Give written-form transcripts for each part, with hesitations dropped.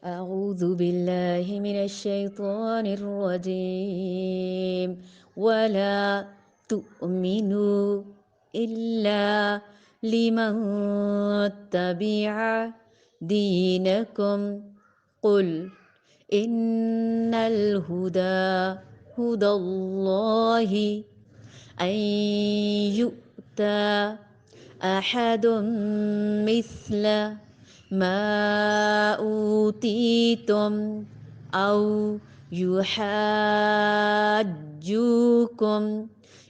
أعوذ بالله من الشيطان الرجيم ولا تؤمنوا إلا لمن تبع دينكم قل إن الهدى هدى الله أن يؤتى أحد مثل ما أوتيتم أو يحاجوكم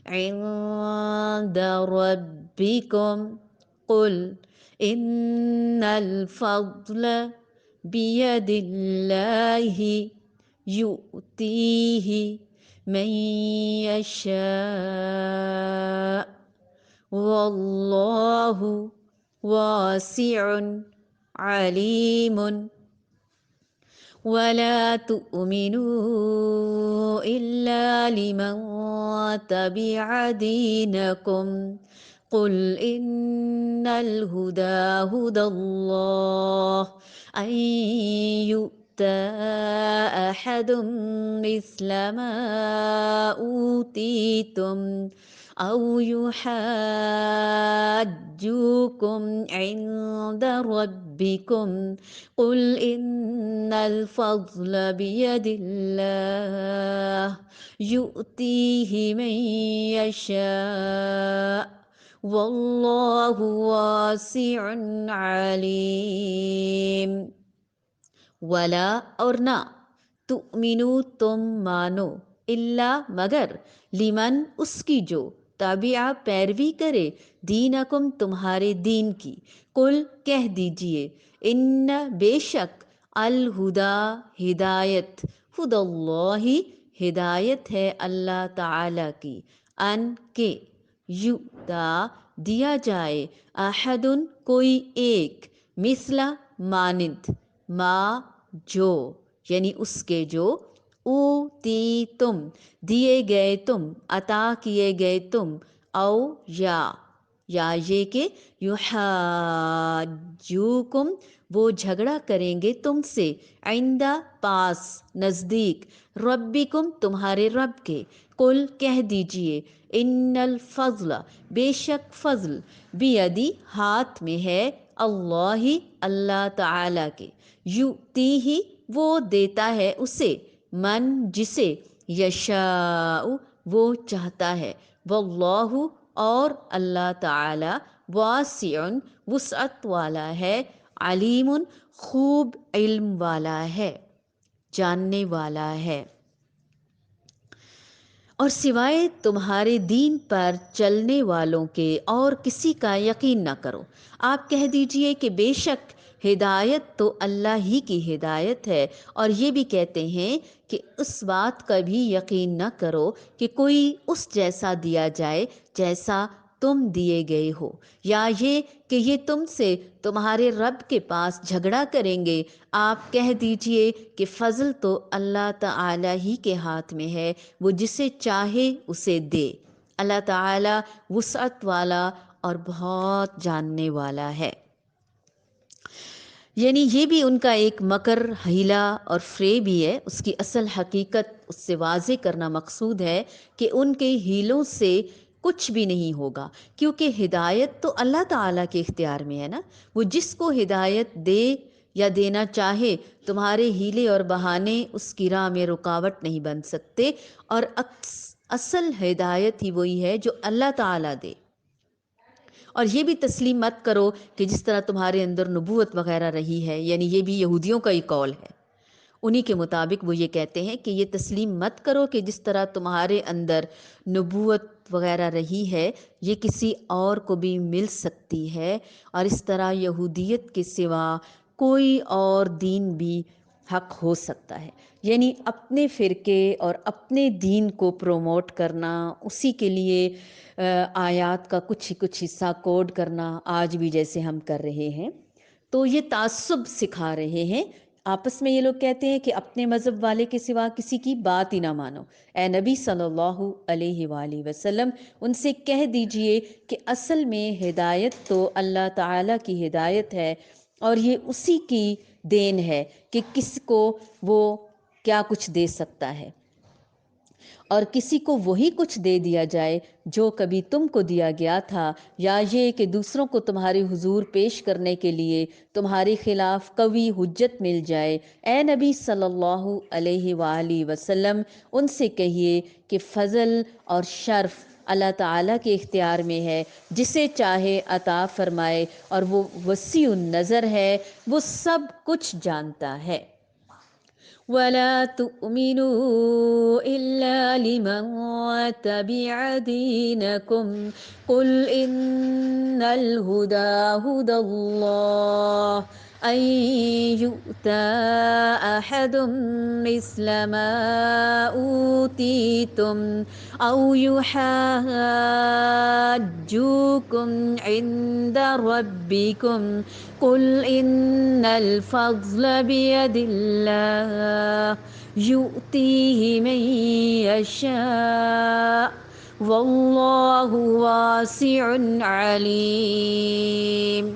عند ربكم قل إن الفضل بيد الله يؤتيه من يشاء والله واسع عليم ولا تؤمنوا إلا لمن تبع دينكم قل إن الهدى هدى الله أن يؤتى أحد مثل ما أوتيتم أو يحاجوكم عند ربكم قل إن الفضل بيد الله يؤتيه من يشاء والله واسع عليم ولا اور نہ تؤمنو تم مانو الا مگر لمن اس کی جو تابعہ پیروی کرے دینکم تمہارے دین کی قل کہہ دیجئے ان بے شک الہدا ہدایت ہدی اللہ ہدایت ہے اللہ تعالی کی ان کے یؤتا دیا جائے احدن کوئی ایک مثلا مانند ما جو یعنی اس کے جو اوتی تم دیے گئے تم عطا کیے گئے تم او یا یہ کہ یحاجوکم وہ جھگڑا کریں گے تم سے عندہ پاس نزدیک ربکم تمہارے رب کے قل کہہ دیجئے ان الفضل بے شک فضل بیدی ہاتھ میں ہے اللہ اللہ تعالی کے یؤتیہ وہ دیتا ہے اسے من جسے یشاء وہ چاہتا ہے واللہ اور اللہ تعالی واسع وسعت والا ہے علیم خوب علم والا ہے جاننے والا ہے اور سوائے تمہارے دین پر چلنے والوں کے اور کسی کا یقین نہ کرو آپ کہہ دیجئے کہ بے شک ہدایت تو اللہ ہی کی ہدایت ہے اور یہ بھی کہتے ہیں کہ اس بات کا بھی یقین نہ کرو کہ کوئی اس جیسا دیا جائے جیسا تم دیے گئے ہو یا یہ کہ یہ تم سے تمہارے رب کے پاس جھگڑا کریں گے آپ کہہ دیجئے کہ فضل تو اللہ تعالی ہی کے ہاتھ میں ہے وہ جسے چاہے اسے دے اللہ تعالی وسعت والا اور بہت جاننے والا ہے یعنی یہ بھی ان کا ایک مکر حیلہ اور فریب ہی ہے اس کی اصل حقیقت اس سے واضح کرنا مقصود ہے کہ ان کے ہیلوں سے کچھ بھی نہیں ہوگا کیونکہ ہدایت تو اللہ تعالیٰ کے اختیار میں ہے نا وہ جس کو ہدایت دے یا دینا چاہے تمہارے ہیلے اور بہانے اس کی راہ میں رکاوٹ نہیں بن سکتے اور اصل ہدایت ہی وہی ہے جو اللہ تعالیٰ دے اور یہ بھی تسلیم مت کرو کہ جس طرح تمہارے اندر نبوت وغیرہ رہی ہے یعنی یہ بھی یہودیوں کا ہی قول ہے انہی کے مطابق وہ یہ کہتے ہیں کہ یہ تسلیم مت کرو کہ جس طرح تمہارے اندر نبوت وغیرہ رہی ہے یہ کسی اور کو بھی مل سکتی ہے اور اس طرح یہودیت کے سوا کوئی اور دین بھی حق ہو سکتا ہے یعنی اپنے فرقے اور اپنے دین کو پروموٹ کرنا اسی کے لیے آیات کا کچھ حصہ کوڈ کرنا آج بھی جیسے ہم کر رہے ہیں تو یہ تعصب سکھا رہے ہیں آپس میں یہ لوگ کہتے ہیں کہ اپنے مذہب والے کے سوا کسی کی بات ہی نہ مانو اے نبی صلی اللہ علیہ وآلہ وسلم ان سے کہہ دیجئے کہ اصل میں ہدایت تو اللہ تعالیٰ کی ہدایت ہے اور یہ اسی کی دین ہے کہ کس کو وہ کیا کچھ دے سکتا ہے، اور کسی کو وہی کچھ دے دیا جائے جو کبھی تم کو دیا گیا تھا، یا یہ کہ دوسروں کو تمہارے حضور پیش کرنے کے لیے تمہارے خلاف قوی حجت مل جائے۔ اے نبی صلی اللہ علیہ وآلہ وسلم، ان سے کہیے کہ فضل اور شرف اللہ تعالیٰ کے اختیار میں ہے، جسے چاہے عطا فرمائے، اور وہ وسیع النظر ہے، وہ سب کچھ جانتا ہے۔ وَلَا تُؤْمِنُوا إِلَّا لِمَن تَبِعَ دِينَكُمْ قُلْ إِنَّ الْهُدَىٰ هُدَى اللَّهِ أَن يُؤْتَىٰ أَحَدٌ مِّثْلَ مَا أُوتِيتُمْ أَوْ يُحَاجُّوكُمْ عِندَ رَبِّكُمْ قُلْ إِنَّ الْفَضْلَ بِيَدِ اللَّهِ يُؤْتِيهِ مَن يَشَاءُ وَاللَّهُ وَاسِعٌ عَلِيمٌ۔